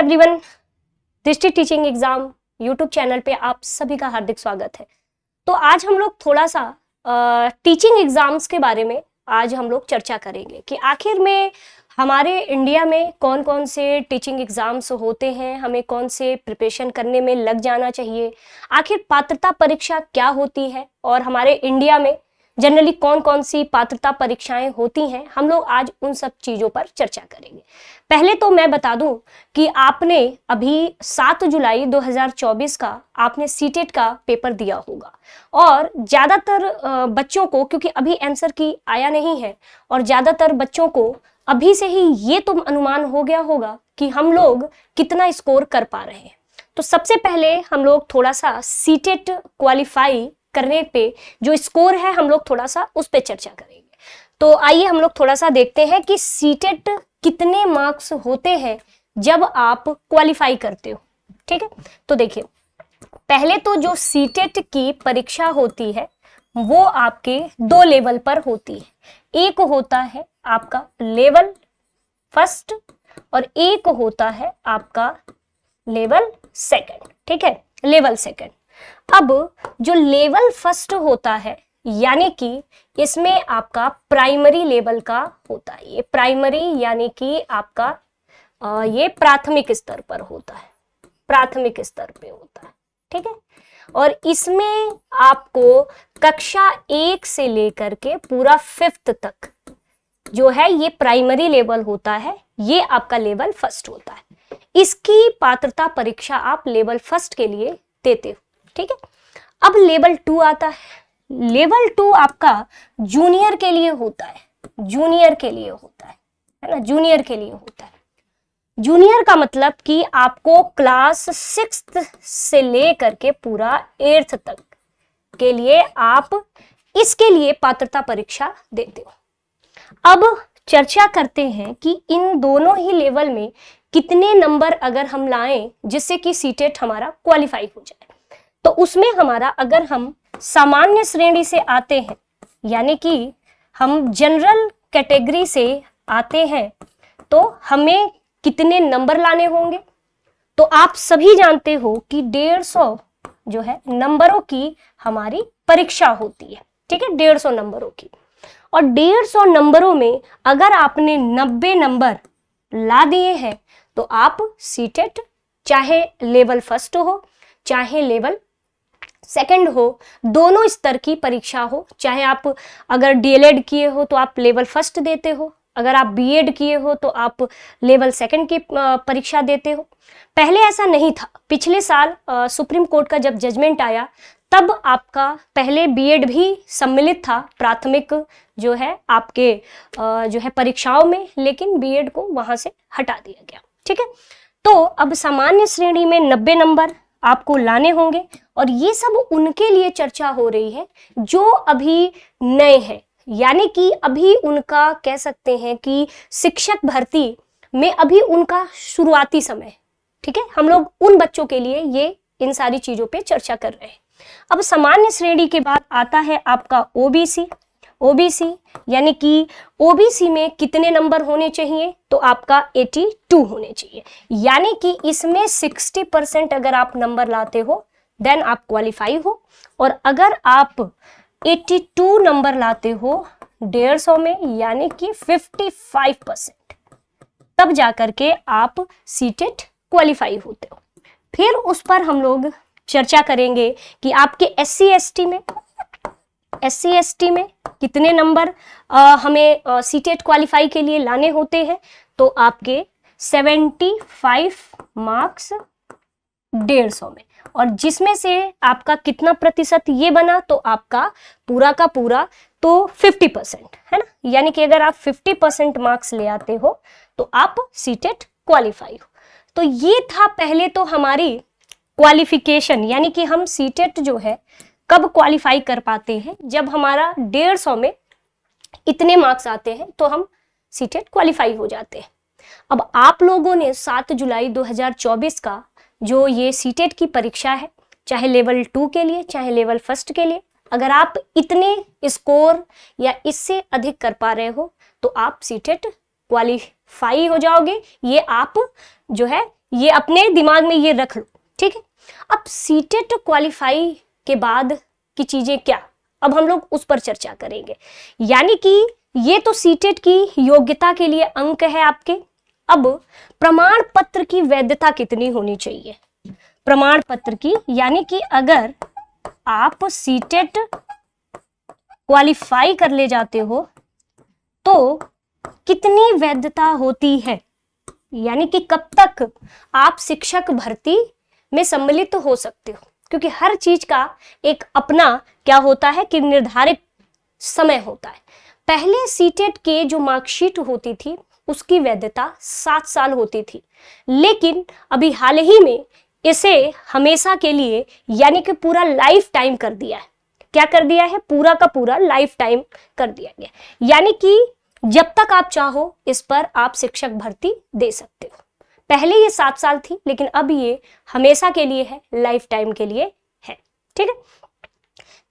Everyone, दृष्टि teaching exam YouTube channel पे आप सभी का हार्दिक स्वागत है। तो आज हम लोग थोड़ा सा टीचिंग एग्जाम्स के बारे में आज हम लोग चर्चा करेंगे कि आखिर में हमारे इंडिया में कौन कौन से टीचिंग एग्जाम्स होते हैं, हमें कौन से प्रिपरेशन करने में लग जाना चाहिए, आखिर पात्रता परीक्षा क्या होती है और हमारे इंडिया में जनरली कौन कौन सी पात्रता परीक्षाएं होती हैं। हम लोग आज उन सब चीज़ों पर चर्चा करेंगे। पहले तो मैं बता दूं कि आपने अभी 7 जुलाई 2024 का आपने सीटेट का पेपर दिया होगा और ज़्यादातर बच्चों को, क्योंकि अभी आंसर की आया नहीं है और ज़्यादातर बच्चों को अभी से ही ये तो अनुमान हो गया होगा कि हम लोग कितना स्कोर कर पा रहे हैं। तो सबसे पहले हम लोग थोड़ा सा सीटेट क्वालिफाई करने पे जो स्कोर है हम लोग थोड़ा सा उस पे चर्चा करेंगे। तो आइए हम लोग थोड़ा सा देखते हैं कि सीटेट कितने मार्क्स होते हैं जब आप क्वालिफाई करते हो। ठीक है, तो देखिए, पहले तो जो सीटेट की परीक्षा होती है वो आपके 2 लेवल पर होती है। एक होता है आपका लेवल फर्स्ट और एक होता है आपका लेवल सेकंड। ठीक है, लेवल सेकंड। अब जो लेवल फर्स्ट होता है यानी कि इसमें आपका प्राइमरी लेवल का होता है। ये प्राइमरी यानी कि आपका ये प्राथमिक स्तर पर होता है, प्राथमिक स्तर पे होता है। ठीक है, और इसमें आपको कक्षा 1 से लेकर के पूरा 5th तक जो है ये प्राइमरी लेवल होता है, ये आपका लेवल फर्स्ट होता है। इसकी पात्रता परीक्षा आप लेवल फर्स्ट के लिए देते हो। ठीक है, अब लेवल 2 आता है। लेवल 2 आपका जूनियर के लिए होता है, जूनियर के लिए होता है ना, जूनियर के लिए होता है। जूनियर का मतलब कि आपको क्लास 6th से लेकर के पूरा 8th तक के लिए आप इसके लिए पात्रता परीक्षा देते हो। अब चर्चा करते हैं कि इन दोनों ही लेवल में कितने नंबर अगर हम लाएं जिससे कि सीटेट हमारा क्वालिफाई हो जाए। तो उसमें हमारा, अगर हम सामान्य श्रेणी से आते हैं यानी कि हम जनरल कैटेगरी से आते हैं तो हमें कितने नंबर लाने होंगे। तो आप सभी जानते हो कि 150 जो है नंबरों की हमारी परीक्षा होती है। ठीक है, 150 नंबरों की, और 150 नंबरों में अगर आपने 90 नंबर ला दिए हैं तो आप सीटेट चाहे लेवल फर्स्ट हो चाहे लेवल सेकंड हो, दोनों स्तर की परीक्षा हो, चाहे आप अगर डीएलएड किए हो तो आप लेवल फर्स्ट देते हो, अगर आप बीएड किए हो तो आप लेवल सेकंड की परीक्षा देते हो। पहले ऐसा नहीं था। पिछले साल सुप्रीम कोर्ट का जब जजमेंट आया तब आपका पहले बीएड भी सम्मिलित था प्राथमिक जो है आपके जो है परीक्षाओं में, लेकिन बीएड को वहां से हटा दिया गया। ठीक है, तो अब सामान्य श्रेणी में 90 नंबर आपको लाने होंगे और ये सब उनके लिए चर्चा हो रही है जो अभी नए हैं, यानी कि अभी उनका कह सकते हैं कि शिक्षक भर्ती में अभी उनका शुरुआती समय। ठीक है, हम लोग उन बच्चों के लिए ये इन सारी चीजों पे चर्चा कर रहे हैं। अब सामान्य श्रेणी के बाद आता है आपका ओबीसी। ओबीसी यानी कि ओबीसी में कितने नंबर होने चाहिए, तो आपका 82 होने चाहिए, यानी कि इसमें 60% अगर आप नंबर लाते हो देन आप क्वालिफाई हो, और अगर आप 82 नंबर लाते हो 150 में यानी कि 55%, तब जाकर के आप सीटेट क्वालिफाई होते हो। फिर उस पर हम लोग चर्चा करेंगे कि आपके एससी एसटी में कितने नंबर हमें सीटेट क्वालिफाई के लिए लाने होते हैं। तो आपके 75 मार्क्स 150 में, और जिसमें से आपका कितना प्रतिशत ये बना, तो आपका पूरा का पूरा तो 50% है ना, यानी कि अगर आप 50% मार्क्स ले आते हो तो आप सीटेट क्वालिफाई हो। तो ये था पहले तो हमारी क्वालिफिकेशन, यानी कि हम सीटेट जो है कब क्वालिफाई कर पाते हैं, जब हमारा 150 में इतने मार्क्स आते हैं तो हम सीटेट क्वालिफाई हो जाते हैं। अब आप लोगों ने 7 जुलाई 2024 का जो ये सीटेट की परीक्षा है, चाहे लेवल 2 के लिए चाहे लेवल फर्स्ट के लिए, अगर आप इतने स्कोर या इससे अधिक कर पा रहे हो तो आप सीटेट क्वालिफाई हो जाओगे। ये आप जो है ये अपने दिमाग में ये रख लो, ठीक है। अब सीटेट क्वालिफाई के बाद की चीजें क्या, अब हम लोग उस पर चर्चा करेंगे। यानी कि ये तो सीटेट की योग्यता के लिए अंक है आपके। अब प्रमाण पत्र की वैधता कितनी होनी चाहिए, प्रमाण पत्र की, यानी कि अगर आप सीटेट क्वालिफाई कर ले जाते हो तो कितनी वैधता होती है, यानी कि कब तक आप शिक्षक भर्ती में सम्मिलित हो सकते हो, क्योंकि हर चीज का एक अपना क्या होता है कि निर्धारित समय होता है। पहले सीटेट के जो मार्कशीट होती थी उसकी वैधता 7 साल होती थी, लेकिन अभी हाल ही में इसे हमेशा के लिए यानी कि पूरा लाइफ टाइम कर दिया है। क्या कर दिया है, पूरा का पूरा लाइफ टाइम कर दिया गया, यानी कि जब तक आप चाहो इस पर आप शिक्षक भर्ती दे सकते हो। पहले ये 7 साल थी, लेकिन अब ये हमेशा के लिए है, लाइफ टाइम के लिए है, ठीक है।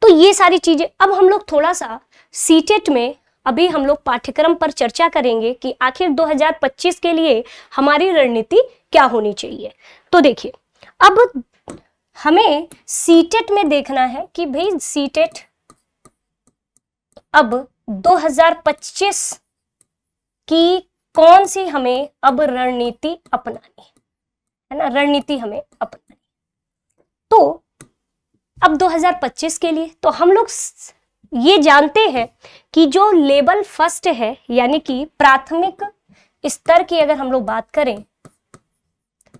तो ये सारी चीजें, अब हम लोग थोड़ा सा सीटेट में अभी हम लोग पाठ्यक्रम पर चर्चा करेंगे कि आखिर 2025 के लिए हमारी रणनीति क्या होनी चाहिए। तो देखिए, अब हमें सीटेट में देखना है कि भाई सीटेट अब 2025 की कौन सी हमें अब रणनीति अपनानी है ना, रणनीति हमें अपनानी। तो अब 2025 के लिए तो हम लोग ये जानते हैं कि जो लेवल फर्स्ट है, यानी कि प्राथमिक स्तर की अगर हम लोग बात करें,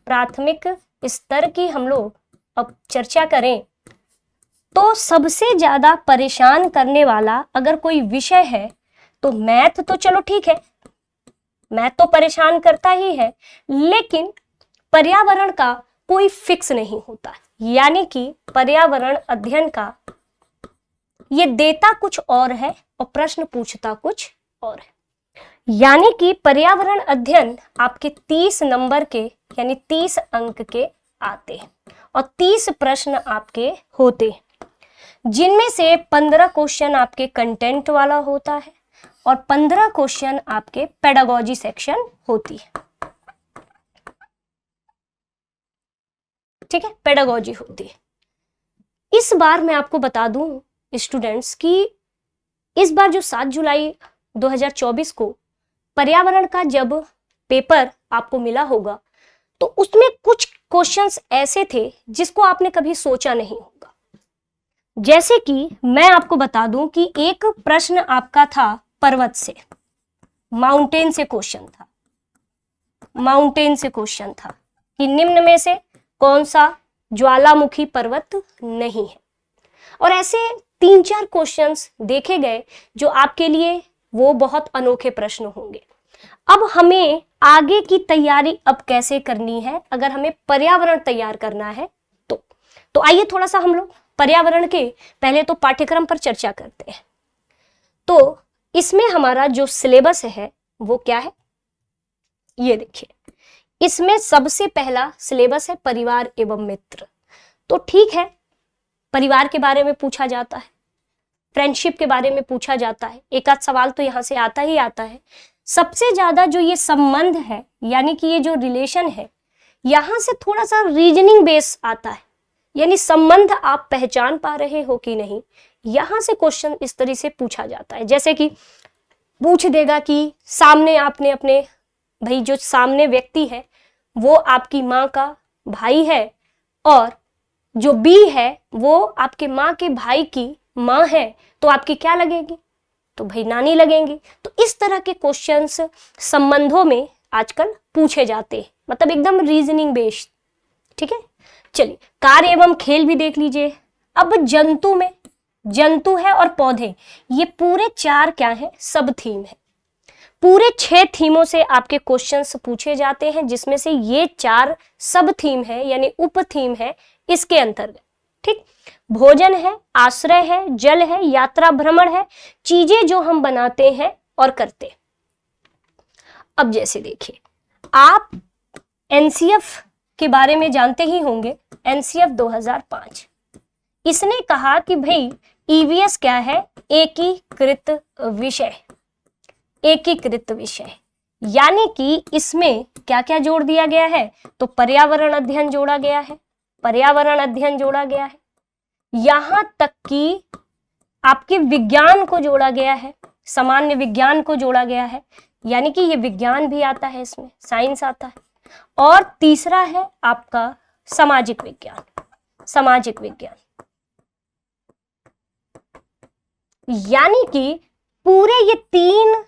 प्राथमिक स्तर की हम लोग अब चर्चा करें, तो सबसे ज्यादा परेशान करने वाला अगर कोई विषय है तो मैथ तो चलो ठीक है, मैथ तो परेशान करता ही है, लेकिन पर्यावरण का कोई फिक्स नहीं होता। यानी कि पर्यावरण अध्ययन का ये देता कुछ और है और प्रश्न पूछता कुछ और है। यानी कि पर्यावरण अध्ययन आपके 30 नंबर के यानी 30 अंक के आते हैं और 30 प्रश्न आपके होते हैं, जिनमें से 15 क्वेश्चन आपके कंटेंट वाला होता है और 15 क्वेश्चन आपके पेडागोजी सेक्शन होती है, ठीक है, पेडागोजी होती है। इस बार मैं आपको बता दूं स्टूडेंट्स कि इस बार जो 7 जुलाई 2024 को पर्यावरण का जब पेपर आपको मिला होगा तो उसमें कुछ क्वेश्चंस ऐसे थे जिसको आपने कभी सोचा नहीं होगा। जैसे कि मैं आपको बता दूं कि एक प्रश्न आपका था पर्वत से, माउंटेन से क्वेश्चन था, माउंटेन से क्वेश्चन था कि निम्न में से कौन सा ज्वालामुखी पर्वत नहीं है। और ऐसे 3-4 क्वेश्चंस देखे गए जो आपके लिए वो बहुत अनोखे प्रश्न होंगे। अब हमें आगे की तैयारी अब कैसे करनी है अगर हमें पर्यावरण तैयार करना है तो आइए थोड़ा सा हम लोग पर्यावरण के पहले तो पाठ्यक्रम पर चर्चा करते हैं। तो इसमें हमारा जो सिलेबस है वो क्या है, ये देखिए, इसमें सबसे पहला सिलेबस है परिवार एवं मित्र। तो ठीक है, परिवार के बारे में पूछा जाता है, फ्रेंडशिप के बारे में पूछा जाता है, एक आध सवाल तो यहाँ से आता ही आता है। सबसे ज्यादा जो ये संबंध है यानी कि ये जो रिलेशन है, यहाँ से थोड़ा सा रीजनिंग बेस आता है, यानी संबंध आप पहचान पा रहे हो कि नहीं, यहाँ से क्वेश्चन इस तरह से पूछा जाता है। जैसे कि पूछ देगा कि सामने आपने अपने भाई, जो सामने व्यक्ति है वो आपकी माँ का भाई है और जो बी है वो आपके माँ के भाई की माँ है, तो आपकी क्या लगेगी, तो भाई नानी लगेंगी। तो इस तरह के क्वेश्चंस संबंधों में आजकल पूछे जाते हैं, मतलब एकदम रीजनिंग बेस्ड, ठीक है। चलिए, कार्य एवं खेल भी देख लीजिए। अब जंतु में, जंतु है और पौधे, ये पूरे 4 क्या है, सब थीम है। पूरे 6 थीमों से आपके क्वेश्चंस पूछे जाते हैं, जिसमें से ये 4 सब थीम है यानी उप थीम है इसके अंतर्गत, ठीक। भोजन है, आश्रय है, जल है, यात्रा भ्रमण है, चीजें जो हम बनाते हैं और करते। अब जैसे देखिए, आप एनसीएफ के बारे में जानते ही होंगे, एनसीएफ 2005, इसने कहा कि भाई ईवीएस क्या है, एकीकृत विषय, एकीकृत विषय। यानी कि इसमें क्या क्या जोड़ दिया गया है, तो पर्यावरण अध्ययन जोड़ा गया है, पर्यावरण अध्ययन जोड़ा गया है, यहां तक कि आपके विज्ञान को जोड़ा गया है, सामान्य विज्ञान को जोड़ा गया है, यानी कि ये विज्ञान भी आता है, इसमें साइंस आता है। और तीसरा है आपका सामाजिक विज्ञान, सामाजिक विज्ञान, यानी कि पूरे ये 3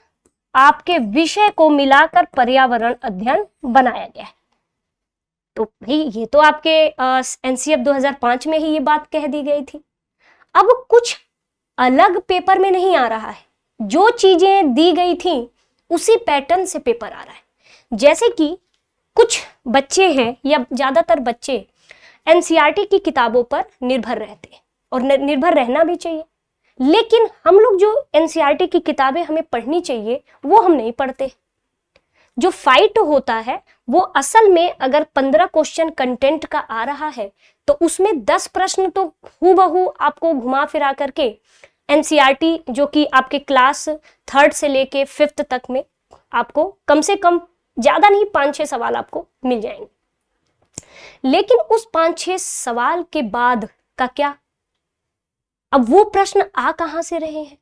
आपके विषय को मिलाकर पर्यावरण अध्ययन बनाया गया है। तो भाई ये तो आपके एनसीएफ 2005 में ही ये बात कह दी गई थी। अब कुछ अलग पेपर में नहीं आ रहा है, जो चीजें दी गई थी उसी पैटर्न से पेपर आ रहा है। जैसे कि कुछ बच्चे हैं या ज्यादातर बच्चे एनसीईआरटी की किताबों पर निर्भर रहते हैं और निर्भर रहना भी चाहिए, लेकिन हम लोग जो एनसीईआरटी की किताबें हमें पढ़नी चाहिए वो हम नहीं पढ़ते। जो फाइट होता है वो असल में अगर 15 क्वेश्चन कंटेंट का आ रहा है तो उसमें 10 प्रश्न तो हूबहू आपको घुमा फिरा करके एनसीईआरटी जो कि आपके क्लास 3rd से लेके 5th तक में आपको कम से कम ज्यादा नहीं 5-6 सवाल आपको मिल जाएंगे। लेकिन उस 5-6 सवाल के बाद का क्या, अब वो प्रश्न आ कहां से रहे हैं,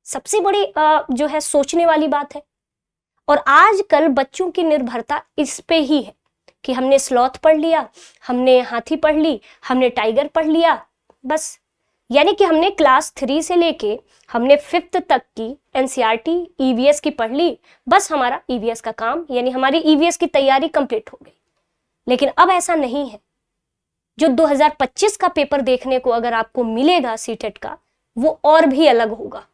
सबसे बड़ी जो है सोचने वाली बात है। और आजकल बच्चों की निर्भरता इस पे ही है कि हमने स्लॉथ पढ़ लिया, हमने हाथी पढ़ ली, हमने टाइगर पढ़ लिया, बस। यानी कि हमने क्लास 3 से लेके हमने 5th तक की एनसीईआरटी ईवीएस की पढ़ ली, बस हमारा ईवीएस का काम यानी हमारी ईवीएस की तैयारी कंप्लीट हो गई। लेकिन अब ऐसा नहीं है। जो 2025 का पेपर देखने को अगर आपको मिलेगा सीटेट का, वो और भी अलग होगा।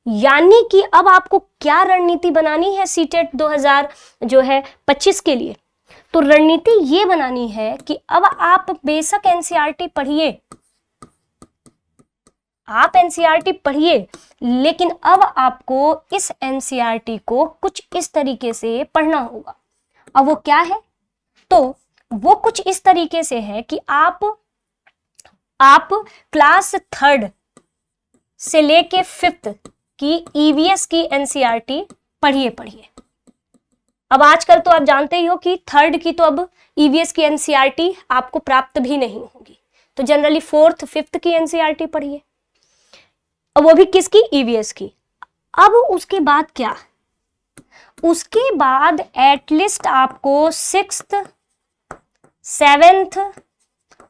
यानी कि अब आपको क्या रणनीति बनानी है सीटेट 2025 के लिए, तो रणनीति ये बनानी है कि अब आप बेशक एनसीईआरटी पढ़िए, आप एनसीईआरटी पढ़िए, लेकिन अब आपको इस एनसीईआरटी को कुछ इस तरीके से पढ़ना होगा। अब वो क्या है, तो वो कुछ इस तरीके से है कि आप क्लास 3rd से लेके 5th की ईवीएस की एनसीईआरटी पढ़िए। अब आजकल तो आप जानते ही हो कि 3rd की तो अब ईवीएस की एनसीईआरटी आपको प्राप्त भी नहीं होगी, तो जनरली 4th 5th की एनसीईआरटी पढ़िए, अब वो भी किसकी, ईवीएस की। अब उसके बाद क्या, उसके बाद एटलीस्ट आपको 6th 7th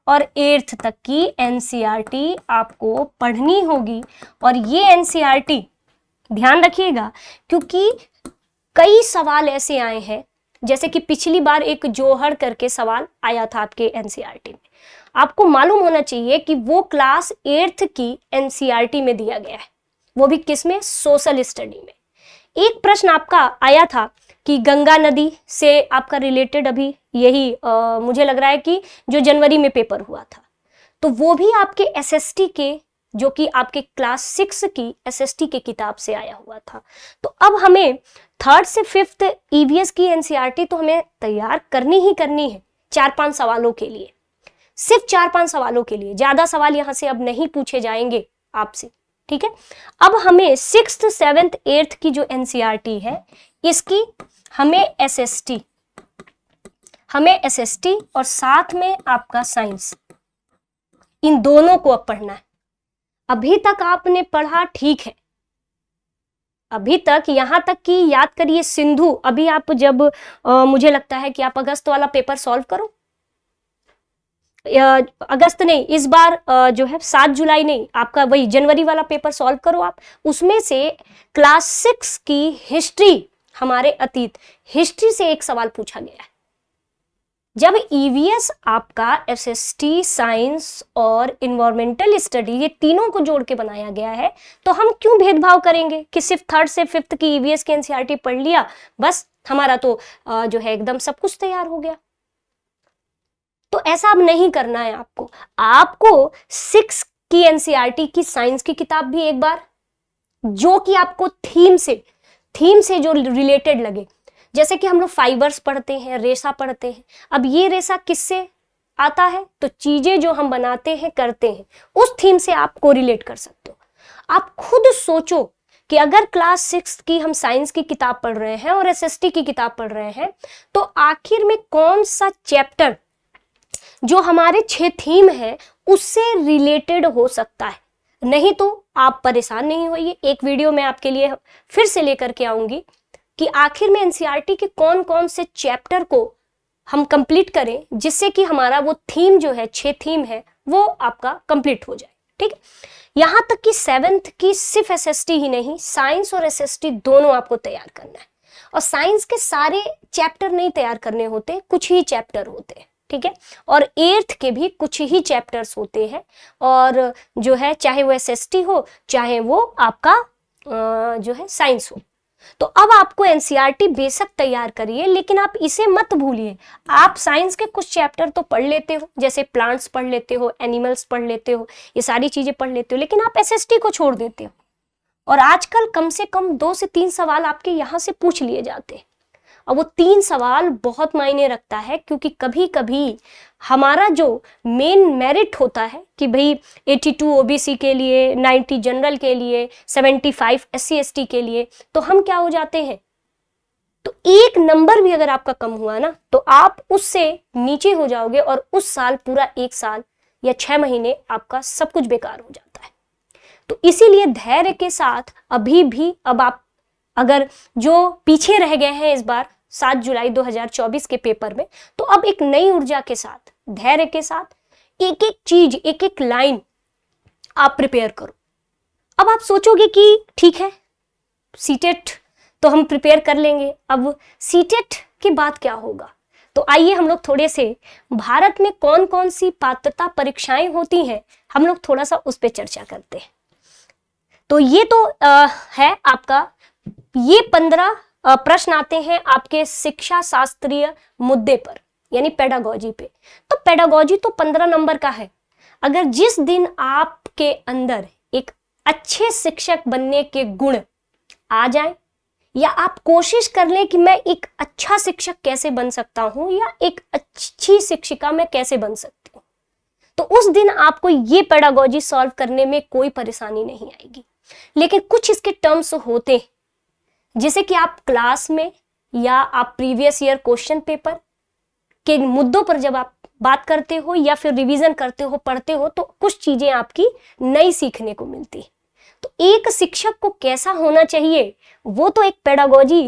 और 8th तक की एनसीईआरटी आपको पढ़नी होगी। और ये एनसीईआरटी ध्यान रखिएगा, क्योंकि कई सवाल ऐसे आए हैं, जैसे कि पिछली बार एक जोहर करके सवाल आया था आपके एनसीईआरटी में, आपको मालूम होना चाहिए कि वो क्लास 8th की एनसीईआरटी में दिया गया है, वो भी किसमें, सोशल स्टडी में। एक प्रश्न आपका आया था कि गंगा नदी से आपका रिलेटेड अभी यही मुझे लग रहा है कि जो जनवरी में पेपर हुआ था, तो वो भी आपके एसएसटी के, जो कि आपके क्लास 6 की एसएसटी के किताब से आया हुआ था। तो अब हमें 3rd से 5th ईवीएस की एनसीईआरटी तो हमें तैयार करनी ही करनी है 4-5 सवालों के लिए, सिर्फ 4-5 सवालों के लिए, ज्यादा सवाल यहां से अब नहीं पूछे जाएंगे आपसे, ठीक है। अब हमें 6th 7th 8th की जो एनसीईआरटी है, इसकी हमें एसएसटी और साथ में आपका साइंस, इन दोनों को अब पढ़ना है। अभी तक आपने पढ़ा, ठीक है, अभी तक यहां तक कि याद करिए सिंधु, अभी आप जब मुझे लगता है कि आप अगस्त वाला पेपर सॉल्व करो, अगस्त नहीं, इस बार जो है 7 जुलाई नहीं, आपका वही जनवरी वाला पेपर सॉल्व करो आप। उसमें से क्लास 6 की हिस्ट्री, हमारे अतीत हिस्ट्री से एक सवाल पूछा गया है। जब ईवीएस आपका एसएसटी, साइंस और इन्वायरमेंटल स्टडी, ये तीनों को जोड़ के बनाया गया है, तो हम क्यों भेदभाव करेंगे कि सिर्फ 3rd से 5th की ईवीएस की एनसीईआरटी पढ़ लिया, बस हमारा तो जो है एकदम सब कुछ तैयार हो गया। तो ऐसा अब नहीं करना है आपको 6 की एनसीईआरटी की साइंस की किताब भी एक बार, जो कि आपको थीम से जो रिलेटेड लगे, जैसे कि हम लोग फाइबर्स पढ़ते हैं, रेशा पढ़ते हैं। अब ये रेशा किससे आता है, तो चीजें जो हम बनाते हैं, करते हैं, उस थीम से आप कोरिलेट कर सकते हो। आप खुद सोचो कि अगर क्लास 6 की हम साइंस की किताब पढ़ रहे हैं और एसएसटी की किताब पढ़ रहे हैं तो आखिर में कौन सा चैप्टर जो हमारे 6 थीम है उससे रिलेटेड हो सकता है। नहीं तो आप परेशान नहीं होइए, एक वीडियो मैं आपके लिए फिर से लेकर के आऊंगी कि आखिर में एनसीईआरटी के कौन कौन से चैप्टर को हम कंप्लीट करें जिससे कि हमारा वो थीम जो है 6 थीम है वो आपका कंप्लीट हो जाए। ठीक है, यहां तक कि 7th की सिर्फ एसएसटी ही नहीं, साइंस और एसएसटी दोनों आपको तैयार करना है। और साइंस के सारे चैप्टर नहीं तैयार करने होते, कुछ ही चैप्टर होते हैं। ठीक है, और 8th के भी कुछ ही चैप्टर्स होते हैं। और जो है चाहे वो एसएसटी हो चाहे वो आपका जो है साइंस हो। तो अब आपको एनसीईआरटी बेशक तैयार करिए, लेकिन आप इसे मत भूलिए। आप साइंस के कुछ चैप्टर तो पढ़ लेते हो, जैसे प्लांट्स पढ़ लेते हो, एनिमल्स पढ़ लेते हो, ये सारी चीजें पढ़ लेते हो, लेकिन आप एसएसटी को छोड़ देते हो। और आजकल कम से कम 2 से 3 सवाल आपके यहाँ से पूछ लिए जाते हैं। और वो 3 सवाल बहुत मायने रखता है, क्योंकि कभी कभी हमारा जो मेन मेरिट होता है कि भाई 82 ओबीसी के लिए, 90 जनरल के लिए, 75 एससी एसटी के लिए, तो हम क्या हो जाते हैं, तो एक नंबर भी अगर आपका कम हुआ ना तो आप उससे नीचे हो जाओगे और उस साल पूरा 1 साल या 6 महीने आपका सब कुछ बेकार हो जाता है। तो इसीलिए धैर्य के साथ अभी भी अब आप अगर जो पीछे रह गए हैं इस बार 7 जुलाई 2024 के पेपर में, तो अब एक नई ऊर्जा के साथ, धैर्य के साथ एक एक चीज, एक एक लाइन आप प्रिपेयर करो। अब आप सोचोगे कि ठीक है सीटेट तो हम प्रिपेयर कर लेंगे, अब सीटेट के बाद क्या होगा। तो आइए हम लोग थोड़े से भारत में कौन कौन सी पात्रता परीक्षाएं होती हैं, हम लोग थोड़ा सा उस पर चर्चा करते हैं। तो ये तो है आपका, ये 15 प्रश्न आते हैं आपके शिक्षा शास्त्रीय मुद्दे पर, यानी पेडागोजी पे। तो पेडागोजी तो 15 नंबर का है। अगर जिस दिन आपके अंदर एक अच्छे शिक्षक बनने के गुण आ जाए, या आप कोशिश कर लें कि मैं एक अच्छा शिक्षक कैसे बन सकता हूं या एक अच्छी शिक्षिका मैं कैसे बन सकती हूं, तो उस दिन आपको ये पेडागोजी सॉल्व करने में कोई परेशानी नहीं आएगी। लेकिन कुछ इसके टर्म्स होते हैं, जैसे कि आप क्लास में या आप प्रीवियस ईयर क्वेश्चन पेपर के मुद्दों पर जब आप बात करते हो या फिर रिवीजन करते हो, पढ़ते हो, तो कुछ चीजें आपकी नई सीखने को मिलती है। तो एक शिक्षक को कैसा होना चाहिए वो तो एक पेडागोजी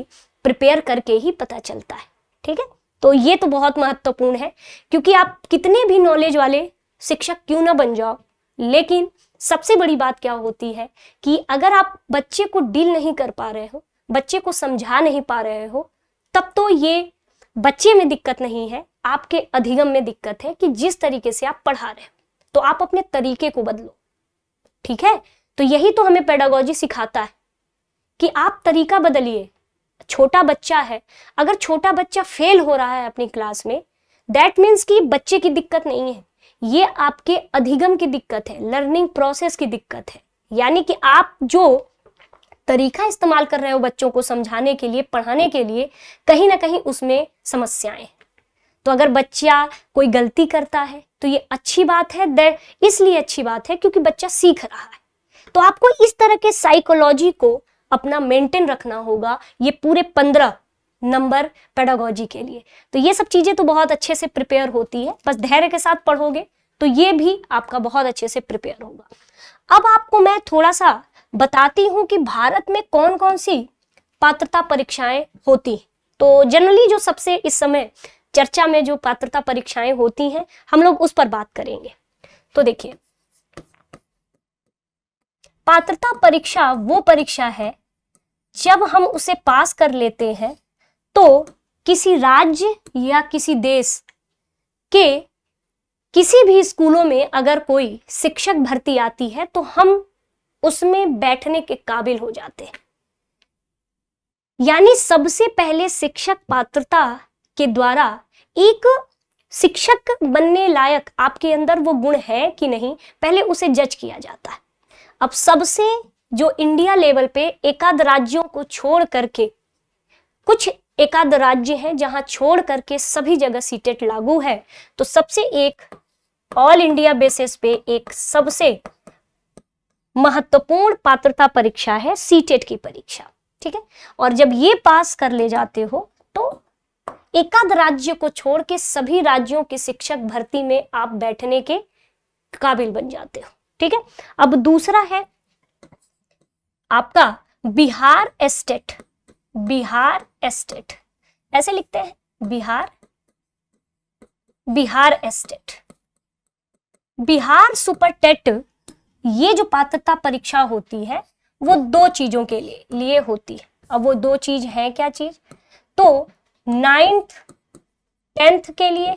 प्रिपेयर करके ही पता चलता है। ठीक है, तो ये तो बहुत महत्वपूर्ण है, क्योंकि आप कितने भी नॉलेज वाले शिक्षक क्यों ना बन जाओ, लेकिन सबसे बड़ी बात क्या होती है कि अगर आप बच्चे को डील नहीं कर पा रहे हो, बच्चे को समझा नहीं पा रहे हो, तब तो ये बच्चे में दिक्कत नहीं है, आपके अधिगम में दिक्कत है कि जिस तरीके से आप पढ़ा रहे हो। तो आप अपने तरीके को बदलो। ठीक है, तो यही तो हमें पेडागोजी सिखाता है कि आप तरीका बदलिए। छोटा बच्चा है, अगर छोटा बच्चा फेल हो रहा है अपनी क्लास में, दैट मीन्स कि बच्चे की दिक्कत नहीं है, ये आपके अधिगम की दिक्कत है, लर्निंग प्रोसेस की दिक्कत है। यानी कि आप जो तरीका इस्तेमाल कर रहे हो बच्चों को समझाने के लिए, पढ़ाने के लिए, कहीं ना कहीं उसमें समस्याएं हैं। तो अगर बच्चा कोई गलती करता है तो ये अच्छी बात है, इसलिए अच्छी बात है क्योंकि बच्चा सीख रहा है। तो आपको इस तरह के साइकोलॉजी को अपना मेंटेन रखना होगा ये पूरे 15 नंबर पेडागोजी के लिए। तो ये सब चीजें तो बहुत अच्छे से प्रिपेयर होती है, बस धैर्य के साथ पढ़ोगे तो ये भी आपका बहुत अच्छे से प्रिपेयर होगा। अब आपको मैं थोड़ा सा बताती हूं कि भारत में कौन कौन सी पात्रता परीक्षाएं होती। तो जनरली जो सबसे इस समय चर्चा में जो पात्रता परीक्षाएं होती हैं, हम लोग उस पर बात करेंगे। तो देखिए, पात्रता परीक्षा वो परीक्षा है जब हम उसे पास कर लेते हैं तो किसी राज्य या किसी देश के किसी भी स्कूलों में अगर कोई शिक्षक भर्ती आती है तो हम उसमें बैठने के काबिल हो जाते हैं। यानी सबसे पहले शिक्षक पात्रता के द्वारा एक शिक्षक बनने लायक आपके अंदर वो गुण है कि नहीं, पहले उसे जज किया जाता है। अब सबसे जो इंडिया लेवल पे एकाध राज्यों को छोड़ करके, कुछ एकाध राज्य हैं जहां छोड़ करके सभी जगह सीटेट लागू है, तो सबसे एक ऑल इंडिया बेसिस पे एक सबसे महत्वपूर्ण पात्रता परीक्षा है सीटेट की परीक्षा, ठीक है। और जब ये पास कर ले जाते हो तो एकाध राज्य को छोड़ के सभी राज्यों के शिक्षक भर्ती में आप बैठने के काबिल बन जाते हो, ठीक है। अब दूसरा है आपका बिहार एस्टेट। बिहार एस्टेट ऐसे लिखते हैं, Bihar estate. Bihar super TET, ये जो पात्रता परीक्षा होती है वो दो चीजों के लिए होती है। अब वो दो चीज है, क्या चीज? तो 9th 10th के लिए,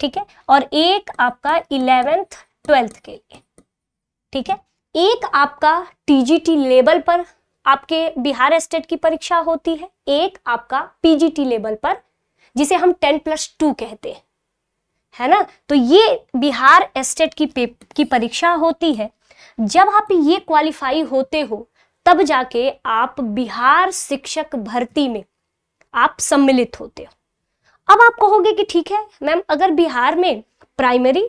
ठीक है, और एक आपका 11th 12th के लिए, ठीक है। एक आपका टीजीटी लेवल पर आपके बिहार एस्टेट की परीक्षा होती है, एक आपका पीजीटी लेवल पर, जिसे हम 10+2 कहते हैं, है ना। तो ये बिहार एस्टेट की परीक्षा होती है। जब आप ये क्वालिफाई होते हो तब जाके आप बिहार शिक्षक भर्ती में आप सम्मिलित होते हो। अब आप कहोगे कि ठीक है मैम, अगर बिहार में प्राइमरी,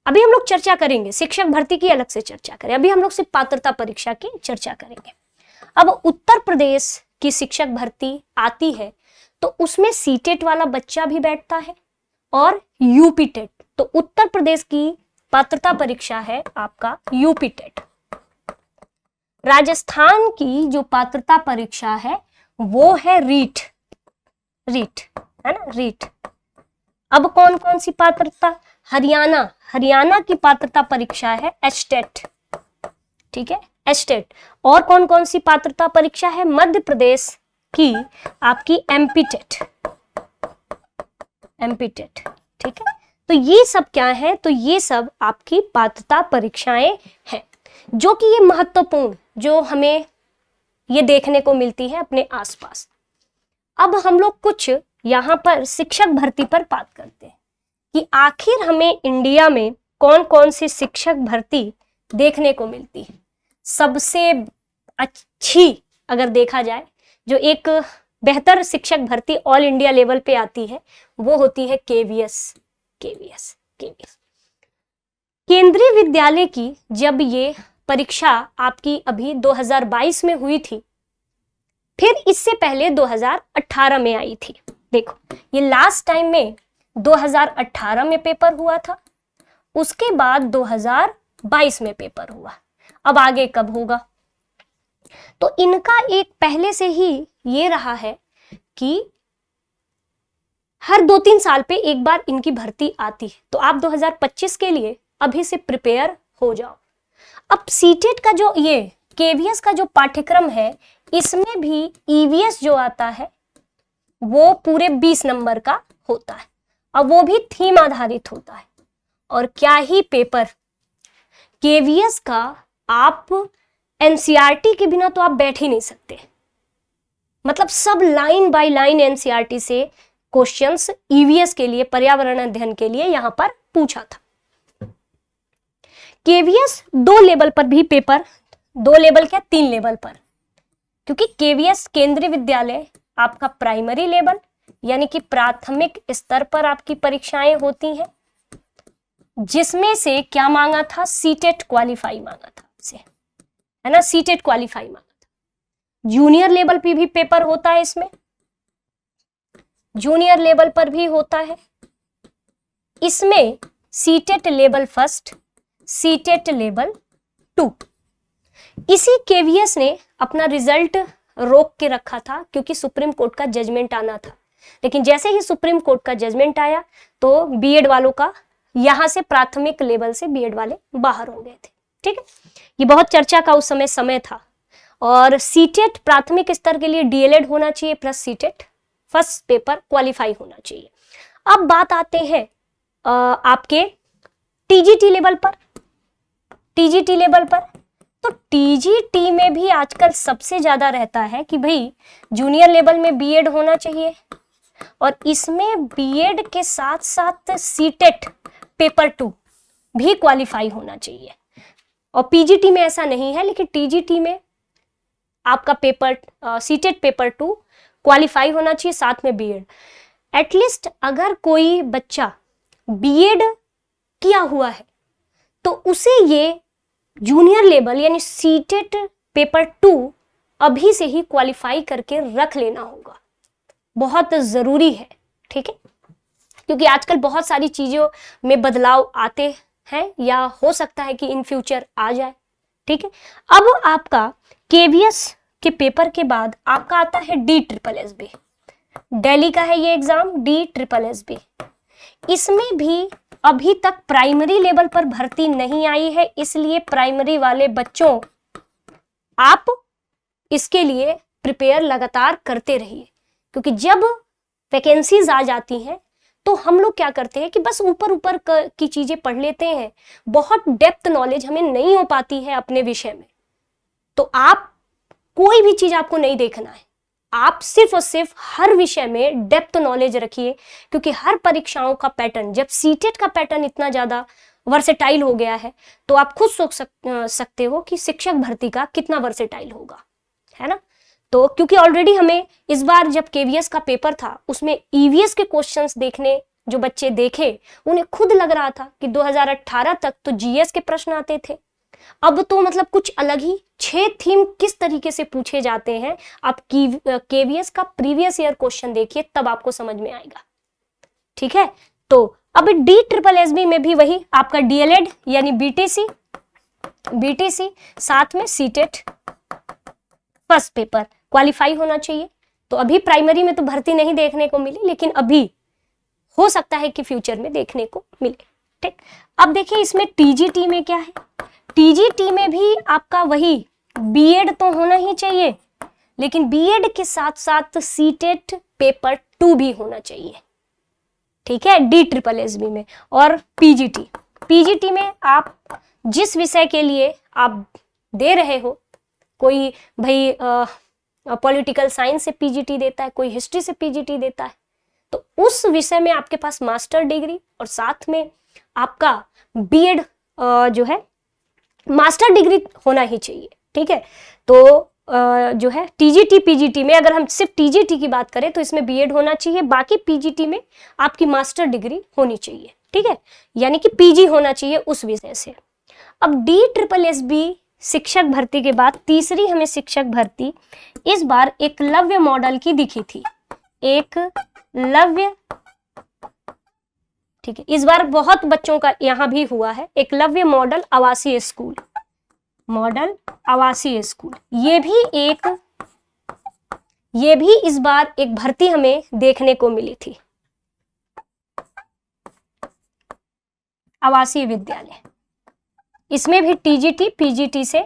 अभी हम लोग चर्चा करेंगे, शिक्षक भर्ती की अलग से चर्चा करें, अभी हम लोग सिर्फ पात्रता परीक्षा की चर्चा करेंगे। अब उत्तर प्रदेश की शिक्षक भर्ती आती है तो उसमें सीटेट वाला बच्चा भी बैठता है और यूपी टेट। तो उत्तर प्रदेश की पात्रता परीक्षा है आपका यूपी टेट। राजस्थान की जो पात्रता परीक्षा है वो है रीट, है ना, रीट। अब कौन कौन सी पात्रता? हरियाणा की पात्रता परीक्षा है एस्टेट, ठीक है, एस्टेट। और कौन कौन सी पात्रता परीक्षा है? मध्य प्रदेश की आपकी एमपी टेट, ठीक है। तो ये सब क्या है? तो ये सब आपकी पात्रता परीक्षाएं हैं जो कि ये महत्वपूर्ण, जो हमें ये देखने को मिलती है अपने आसपास। अब हम लोग कुछ यहाँ पर शिक्षक भर्ती पर बात करते हैं कि आखिर हमें इंडिया में कौन कौन सी शिक्षक भर्ती देखने को मिलती है। सबसे अच्छी अगर देखा जाए, जो एक बेहतर शिक्षक भर्ती ऑल इंडिया लेवल पे आती है, वो होती है केवीएस। केंद्रीय विद्यालय की जब ये परीक्षा आपकी अभी 2022 में हुई थी, फिर इससे पहले 2018 में आई थी। देखो, ये लास्ट टाइम में 2018 में पेपर हुआ था, उसके बाद 2022 में पेपर हुआ। अब आगे कब होगा? तो इनका एक पहले से ही ये रहा है कि हर 2-3 साल पे एक बार इनकी भर्ती आती है। तो आप 2025 के लिए अभी से प्रिपेयर हो जाओ। अब सीटेट का जो ये केवीएस का जो पाठ्यक्रम है, इसमें भी ईवीएस जो आता है वो पूरे 20 नंबर का होता है। अब वो भी थीम आधारित होता है। और क्या ही पेपर, केवीएस का आप एनसीईआरटी के बिना तो आप बैठ ही नहीं सकते। मतलब सब लाइन बाय लाइन एनसीईआरटी से क्वेश्चंस ईवीएस के लिए, पर्यावरण अध्ययन के लिए यहां पर पूछा था। केवीएस 2 लेवल पर भी पेपर, 2 लेवल क्या 3 लेवल पर, क्योंकि केवीएस केंद्रीय विद्यालय आपका प्राइमरी लेवल यानी कि प्राथमिक स्तर पर आपकी परीक्षाएं होती हैं, जिसमें से क्या मांगा था? सीटेट क्वालिफाई मांगा था आपसे, है ना, सीटेट क्वालिफाई मांगा था। जूनियर लेवल पे भी पेपर होता है, इसमें जूनियर लेवल पर भी होता है। इसमें सीटेट लेवल 1, सीटेट लेवल 2। इसी केवीएस ने अपना रिजल्ट रोक के रखा था क्योंकि सुप्रीम कोर्ट का जजमेंट आना था। लेकिन जैसे ही सुप्रीम कोर्ट का जजमेंट आया तो बीएड वालों का, यहां से प्राथमिक लेवल से बीएड वाले बाहर हो गए थे, ठीक है। ये बहुत चर्चा का उस समय था। और सीटेट प्राथमिक स्तर के लिए डीएलएड होना चाहिए plus CTET first paper qualify होना चाहिए। अब बात आते हैं आपके टीजीटी लेवल पर। टीजीटी लेवल पर तो टीजीटी में भी आजकल सबसे ज्यादा रहता है कि भाई जूनियर लेवल में बीएड होना चाहिए और इसमें बीएड के साथ साथ सीटेट पेपर 2 भी क्वालिफाई होना चाहिए। और पीजीटी में ऐसा नहीं है, लेकिन टीजीटी में आपका पेपर सीटेट पेपर 2 क्वालिफाई होना चाहिए, साथ में बीएड। एटलीस्ट अगर कोई बच्चा बीएड किया हुआ है तो उसे ये जूनियर लेवल यानी सीटेट पेपर 2 अभी से ही क्वालिफाई करके रख लेना होगा, बहुत ज़रूरी है। ठीक है, क्योंकि आजकल बहुत सारी चीज़ों में बदलाव आते हैं या हो सकता है कि इन फ्यूचर आ जाए। ठीक है, अब आपका केवीएस के पेपर के बाद आपका आता है DSSB, दिल्ली का है ये एग्जाम, DSSB। इसमें भी अभी तक प्राइमरी लेवल पर भर्ती नहीं आई है, इसलिए प्राइमरी वाले बच्चों आप इसके लिए प्रिपेयर लगातार करते रहिए, क्योंकि जब वैकेंसीज आ जाती हैं तो हम लोग क्या करते हैं कि बस ऊपर ऊपर की चीजें पढ़ लेते हैं, बहुत डेप्थ नॉलेज हमें नहीं हो पाती है अपने विषय में। तो आप कोई भी चीज आपको नहीं देखना है, आप सिर्फ और सिर्फ हर विषय में डेप्थ नॉलेज रखिए, क्योंकि हर परीक्षाओं का पैटर्न, जब सीटेट का पैटर्न इतना ज्यादा वर्सेटाइल हो गया है तो आप खुद सोच सकते हो कि शिक्षक भर्ती का कितना वर्सेटाइल होगा, है ना। तो क्योंकि ऑलरेडी हमें इस बार जब केवीएस का पेपर था उसमें ईवीएस के क्वेश्चंस देखने जो बच्चे देखे उन्हें खुद लग रहा था कि 2018 तक तो जीएस के प्रश्न आते थे, अब तो मतलब कुछ अलग ही 6 थीम किस तरीके से पूछे जाते हैं। आप केवीएस का प्रीवियस ईयर क्वेश्चन देखिए, तब आपको समझ में आएगा। ठीक है, तो अब DSSB में भी वही आपका डीएलएड यानी बीटीसी साथ में सीटेट फर्स्ट पेपर क्वालिफाई होना चाहिए। तो अभी प्राइमरी में तो भर्ती नहीं देखने को मिली, लेकिन अभी हो सकता है कि फ्यूचर में देखने को मिले। ठीक, अब देखिए इसमें टीजीटी में क्या है। टीजीटी में भी आपका वही बीएड तो होना ही चाहिए, लेकिन बीएड के साथ साथ सीटेट पेपर 2 भी होना चाहिए। ठीक है, DSSB में। और पीजीटी में आप जिस विषय के लिए आप दे रहे हो, कोई भाई पॉलिटिकल साइंस से पीजीटी देता है, कोई हिस्ट्री से पीजीटी देता है, तो उस विषय में आपके पास मास्टर डिग्री और साथ में आपका बीएड जो है मास्टर डिग्री होना ही चाहिए। ठीक है, तो जो है टीजीटी पीजीटी में अगर हम सिर्फ टीजीटी की बात करें तो इसमें बीएड होना चाहिए, बाकी पीजीटी में आपकी मास्टर डिग्री होनी चाहिए। ठीक है, यानी कि पीजी होना चाहिए उस विषय से। अब DSSB शिक्षक भर्ती के बाद तीसरी हमें शिक्षक भर्ती इस बार एकलव्य मॉडल की दिखी थी, एकलव्य। ठीक है, इस बार बहुत बच्चों का यहां भी हुआ है, एकलव्य मॉडल आवासीय स्कूल, मॉडल आवासीय स्कूल। ये भी इस बार एक भर्ती हमें देखने को मिली थी, आवासीय विद्यालय। इसमें भी टीजीटी पीजीटी से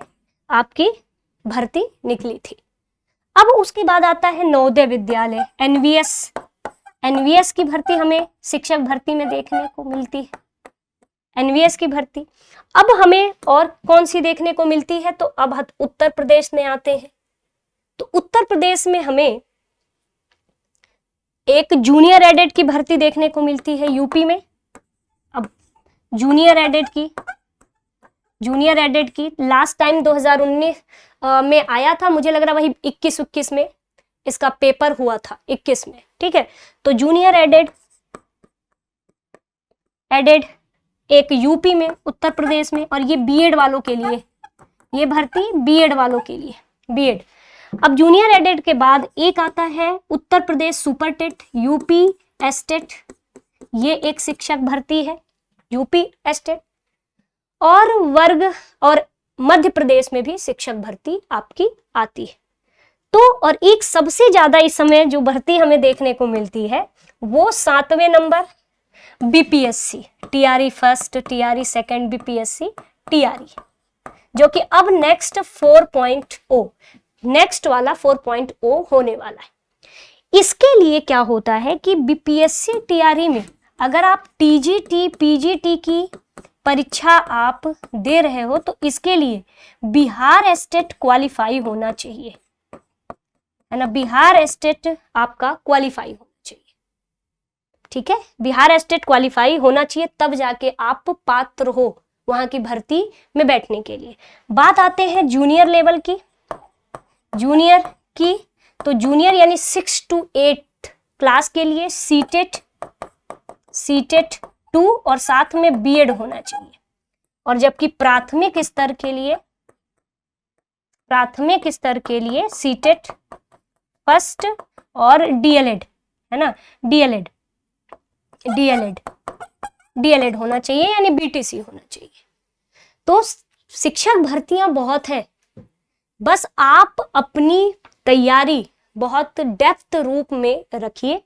आपकी भर्ती निकली थी। अब उसके बाद आता है नवोदय विद्यालय, एनवीएस की भर्ती हमें शिक्षक भर्ती में देखने को मिलती है, एनवीएस की भर्ती। अब हमें और कौन सी देखने को मिलती है, तो अब उत्तर प्रदेश में आते हैं। तो उत्तर प्रदेश में हमें एक जूनियर एडेड की भर्ती देखने को मिलती है यूपी में। अब जूनियर एडेड की लास्ट टाइम 2019 में आया था, मुझे लग रहा वही 21-21 में इसका पेपर हुआ था, 21 में। ठीक है, तो जूनियर एडेड एक यूपी में, उत्तर प्रदेश में, और ये बीएड वालों के लिए, ये भर्ती बीएड वालों के लिए, बीएड। अब जूनियर एडेड के बाद एक आता है Uttar Pradesh super TET, UP estate, ये एक शिक्षक भर्ती है, यूपी एस्टेट। और वर्ग और मध्य प्रदेश में भी शिक्षक भर्ती आपकी आती है। तो और एक सबसे ज्यादा इस समय जो भर्ती हमें देखने को मिलती है वो 7वें number BPSC, TRE first, TRE second, BPSC TRE, जो कि अब नेक्स्ट 4.0, नेक्स्ट वाला 4.0 होने वाला है। इसके लिए क्या होता है कि बीपीएससी टीआरई में अगर आप टीजीटी पीजीटी की परीक्षा आप दे रहे हो तो इसके लिए बिहार एस्टेट क्वालिफाई होना चाहिए, है ना, बिहार एस्टेट आपका क्वालिफाई होना चाहिए। ठीक है, बिहार एस्टेट क्वालिफाई होना चाहिए, तब जाके आप पात्र हो वहां की भर्ती में बैठने के लिए। बात आते हैं जूनियर लेवल की, तो जूनियर यानी 6 to 8 क्लास के लिए सीटेट 2 और साथ में बीएड होना चाहिए। और जबकि प्राथमिक स्तर के लिए सीटेट फर्स्ट और डीएलएड, है ना, डीएलएड होना चाहिए, यानी बीटीसी होना चाहिए। तो शिक्षक भर्तियां बहुत है, बस आप अपनी तैयारी बहुत डेप्थ रूप में रखिए।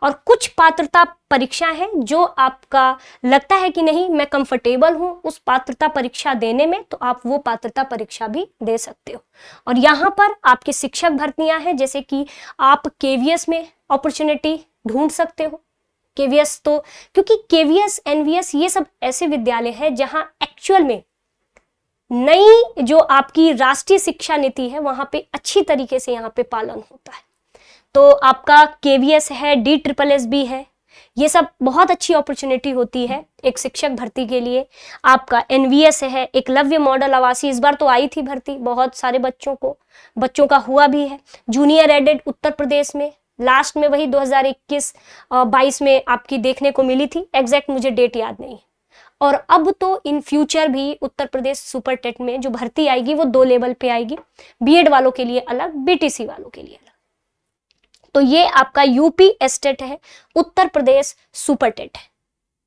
और कुछ पात्रता परीक्षा है जो आपका लगता है कि नहीं मैं कंफर्टेबल हूं उस पात्रता परीक्षा देने में, तो आप वो पात्रता परीक्षा भी दे सकते हो। और यहाँ पर आपकी शिक्षक भर्तियां हैं, जैसे कि आप केवीएस में अपॉर्चुनिटी ढूंढ सकते हो। केवीएस तो क्योंकि केवीएस एनवीएस ये सब ऐसे विद्यालय है जहां एक्चुअल में नई जो आपकी राष्ट्रीय शिक्षा नीति है वहां पे अच्छी तरीके से यहाँ पे पालन होता है। तो आपका केवीएस है, DSSB है, ये सब बहुत अच्छी अपॉर्चुनिटी होती है एक शिक्षक भर्ती के लिए। आपका एनवीएस है, एकलव्य मॉडल आवासीय, इस बार तो आई थी भर्ती, बहुत सारे बच्चों का हुआ भी है। जूनियर एडेड उत्तर प्रदेश में लास्ट में वही 2021-22 में आपकी देखने को मिली थी, एग्जैक्ट मुझे डेट याद नहीं। और अब तो इन फ्यूचर भी उत्तर प्रदेश सुपर टेट में जो भर्ती आएगी वो 2 लेवल पे आएगी, बीएड वालों के लिए अलग, बीटीसी वालों के लिए अलग। तो ये आपका यूपी एस्टेट है, उत्तर प्रदेश सुपर टेट है,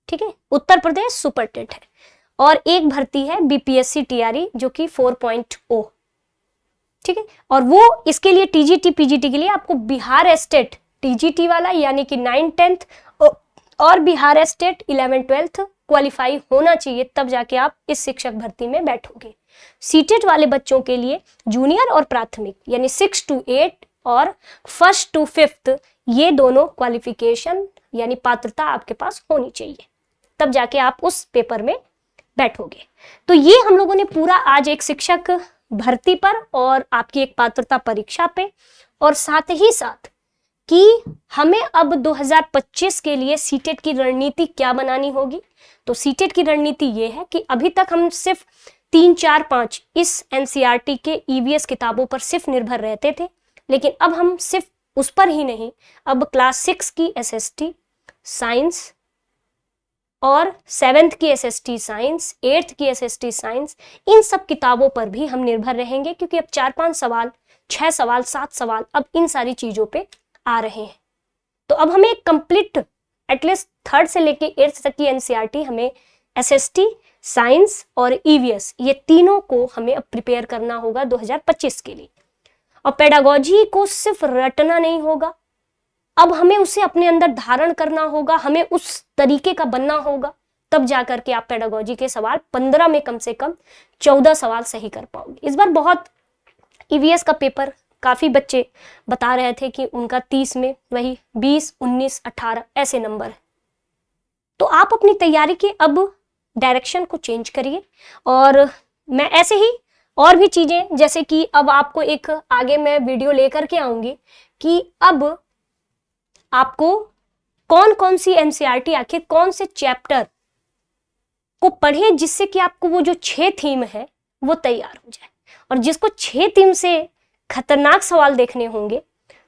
ठीक है, उत्तर प्रदेश सुपर टेट है। और एक भर्ती है बीपीएससी टीआरई जो कि 4.0, ठीक है। और वो इसके लिए टीजीटी पीजीटी के लिए आपको बिहार एस्टेट टीजीटी वाला यानी कि 9th-10th और बिहार एस्टेट 11th-12th क्वालिफाई होना चाहिए, तब जाके आप इस शिक्षक भर्ती में बैठोगे। सीटेट वाले बच्चों के लिए जूनियर और प्राथमिक यानी 6 to 8 और 1st to 5th ये दोनों क्वालिफिकेशन यानी पात्रता आपके पास होनी चाहिए, तब जाके आप उस पेपर में बैठोगे। तो ये हम लोगों ने पूरा आज एक शिक्षक भर्ती पर और आपकी एक पात्रता परीक्षा पे, और साथ ही साथ कि हमें अब 2025 के लिए सीटेट की रणनीति क्या बनानी होगी। तो सीटेट की रणनीति ये है कि अभी तक हम सिर्फ 3, 4, 5 इस एनसीईआरटी के ईवीएस किताबों पर सिर्फ निर्भर रहते थे, लेकिन अब हम सिर्फ उस पर ही नहीं, अब क्लास 6 की एसएसटी साइंस और 7th की एसएसटी साइंस, 8th की एसएसटी साइंस, इन सब किताबों पर भी हम निर्भर रहेंगे, क्योंकि अब 4-5 सवाल, 6 सवाल, 7 सवाल अब इन सारी चीजों पे आ रहे हैं। तो अब हमें कंप्लीट एटलीस्ट 3rd से लेके 8th तक की एनसीईआरटी हमें एसएसटी, साइंस और ईवीएस ये तीनों को हमें अब प्रिपेयर करना होगा 2025 के लिए। और पेडागोजी को सिर्फ रटना नहीं होगा, अब हमें उसे अपने अंदर धारण करना होगा, हमें उस तरीके का बनना होगा, तब जाकर के आप पेडागोजी के सवाल 15 में कम से कम 14 सवाल सही कर पाओगे। इस बार बहुत ईवीएस का पेपर काफी बच्चे बता रहे थे कि उनका 30 में वही 20, 19, 18 ऐसे नंबर है। तो आप अपनी तैयारी के अब डायरेक्शन को चेंज करिए, और मैं ऐसे ही और भी चीजें, जैसे कि अब आपको एक आगे मैं वीडियो लेकर के आऊंगी कि अब आपको कौन कौन सी एनसीईआरटी आखिर कौन से चैप्टर को पढ़ें जिससे कि आपको वो जो 6 थीम है वो तैयार हो जाए। और जिसको 6 थीम से खतरनाक सवाल देखने होंगे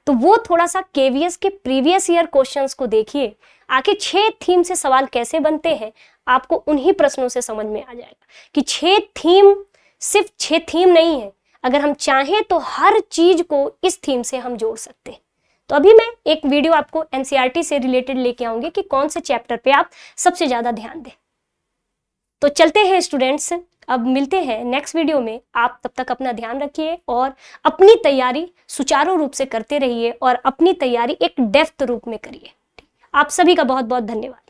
तो वो थोड़ा सा केवीएस के प्रीवियस ईयर क्वेश्चंस को देखिए, आखिर 6 थीम से सवाल कैसे बनते हैं, आपको उन्हीं प्रश्नों से समझ में आ जाएगा कि 6 थीम सिर्फ 6 थीम नहीं है, अगर हम चाहें तो हर चीज को इस थीम से हम जोड़ सकते हैं। तो अभी मैं एक वीडियो आपको एनसीईआरटी से रिलेटेड लेके आऊंगी कि कौन से चैप्टर पे आप सबसे ज्यादा ध्यान दें। तो चलते हैं स्टूडेंट्स, अब मिलते हैं नेक्स्ट वीडियो में। आप तब तक अपना ध्यान रखिए और अपनी तैयारी सुचारू रूप से करते रहिए और अपनी तैयारी एक डेप्थ रूप में करिए। आप सभी का बहुत बहुत धन्यवाद।